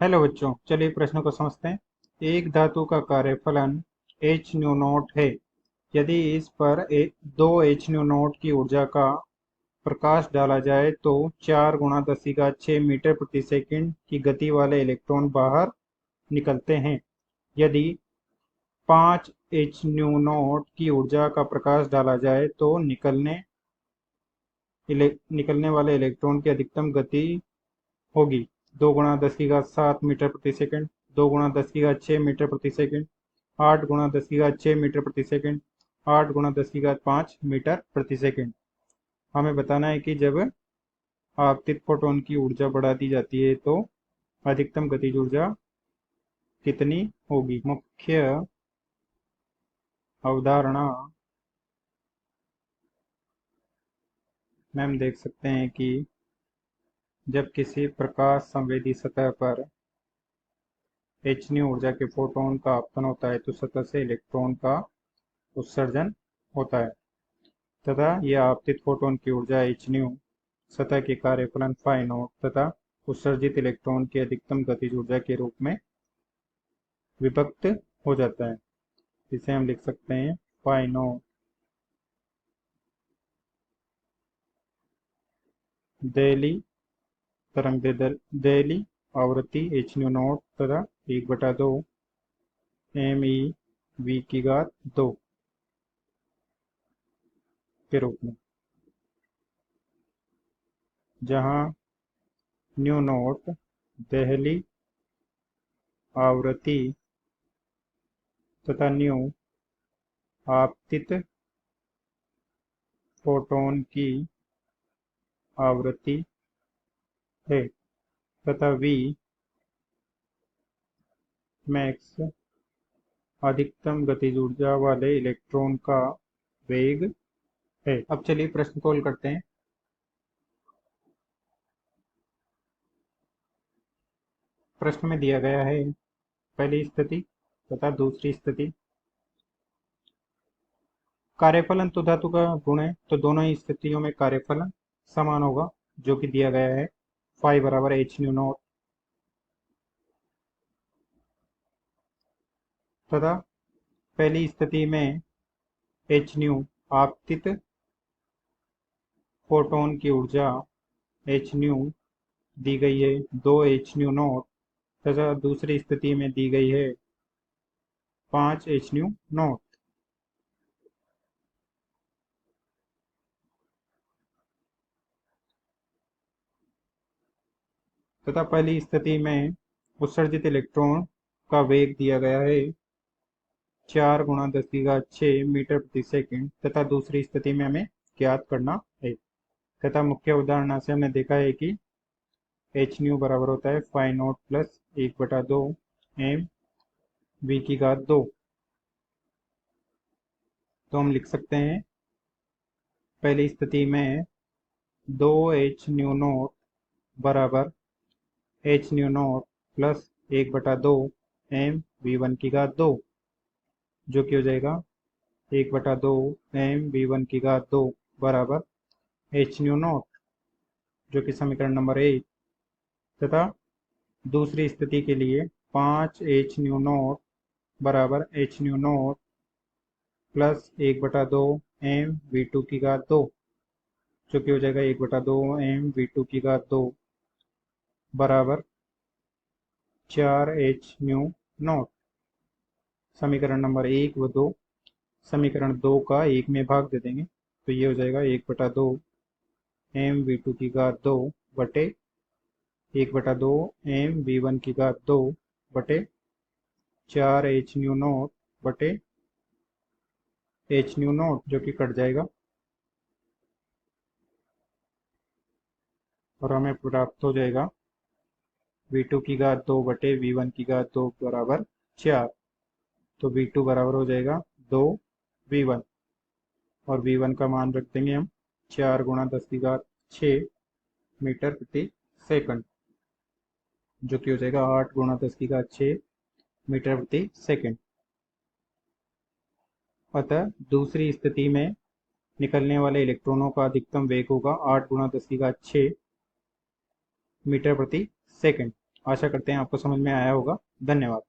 Hello बच्चों, चलिए प्रश्न को समझते हैं। एक धातु का कार्यफलन एच न्यू नॉट है। यदि इस पर दो एच न्यू नॉट की ऊर्जा का प्रकाश डाला जाए तो 4 × 10⁶ मीटर प्रति सेकंड की गति वाले इलेक्ट्रॉन बाहर निकलते हैं। यदि 5 H न्यू नॉट की ऊर्जा का प्रकाश डाला जाए तो निकलने वाले इलेक्ट्रॉन की अधिकतम गति होगी 2 × 10⁻⁷ मीटर प्रति सेकंड, 2 × 10⁻⁶ मीटर प्रति सेकंड, 8 × 10⁻⁶ मीटर प्रति सेकंड, 8 × 10⁵ मीटर प्रति सेकंड। हमें बताना है कि जब आपतित फोटोन की ऊर्जा बढ़ा दी जाती है तो अधिकतम गतिज ऊर्जा कितनी होगी। मुख्य अवधारणा में हम देख सकते हैं कि जब किसी प्रकाश संवेदी सतह पर एच न्यू ऊर्जा के फोटोन का आपतन होता है तो सतह से इलेक्ट्रॉन का उत्सर्जन होता है तथा यह आपतित फोटोन की ऊर्जा एच न्यू सतह के कार्यफलन फाई नॉट तथा उत्सर्जित इलेक्ट्रॉन की अधिकतम गतिज ऊर्जा के रूप में विभक्त हो जाता है। इसे हम लिख सकते हैं फाई नॉट दहली दहली आवृत्ति एच न्यू नॉट तथा 1/2 MeV² के रूप में, जहां न्यू नॉट दहली आवृत्ति तथा न्यू आपतित फोटोन की आवृत्ति है तथा वी मैक्स अधिकतम गतिज ऊर्जा वाले इलेक्ट्रॉन का वेग है। अब चलिए प्रश्न को हल करते हैं। प्रश्न में दिया गया है पहली स्थिति तथा दूसरी स्थिति। कार्यफलन तो धातु का गुण है तो दोनों ही स्थितियों में कार्यफलन समान होगा, जो कि दिया गया है फाई बराबर एच न्यू नॉट तथा पहली स्थिति में एच न्यू आपतित फोटोन की ऊर्जा एच न्यू दी गई है 2 H न्यू नॉट तथा दूसरी स्थिति में दी गई है 5 H न्यू नॉट। तथा पहली स्थिति में उत्सर्जित इलेक्ट्रॉन का वेग दिया गया है 4 × 10⁶ मीटर प्रति सेकंड तथा दूसरी स्थिति में हमें ज्ञात करना है। तथा मुख्य उदाहरण से हमने देखा है कि एच न्यू बराबर होता है फाई नॉट प्लस 1/2 MeV²। तो हम लिख सकते हैं पहली स्थिति में 2 H न्यू नॉट बराबर H new not plus 1/2 MV², जो कि हो जाएगा 1/2 MV² बराबर एच न्यू नॉट, जो कि समीकरण नंबर 1। तथा दूसरी स्थिति के लिए 5 H न्यू नॉट बराबर H new not plus 1/2 MV², जो कि हो जाएगा 1/2 MV² बराबर 4 H न्यू नॉट। समीकरण नंबर 1 व 2, समीकरण 2 का 1 में भाग दे देंगे तो ये हो जाएगा 1/2 MV² बटे 1/2 MV² बटे 4 H न्यू नॉट बटे H न्यू नॉट, जो कि कट जाएगा और हमें प्राप्त हो जाएगा V² बटे V1² बराबर 4। तो V2 बराबर हो जाएगा 2V1 और V1 का मान रख देंगे हम 4 × 10⁶ मीटर प्रति सेकंड, जो कि हो जाएगा 8 × 10⁶ मीटर प्रति सेकंड। अतः दूसरी स्थिति में निकलने वाले इलेक्ट्रॉनों का अधिकतम वेग होगा 8 × 10⁶ मीटर प्रति सेकंड। आशा करते हैं आपको समझ में आया होगा। धन्यवाद।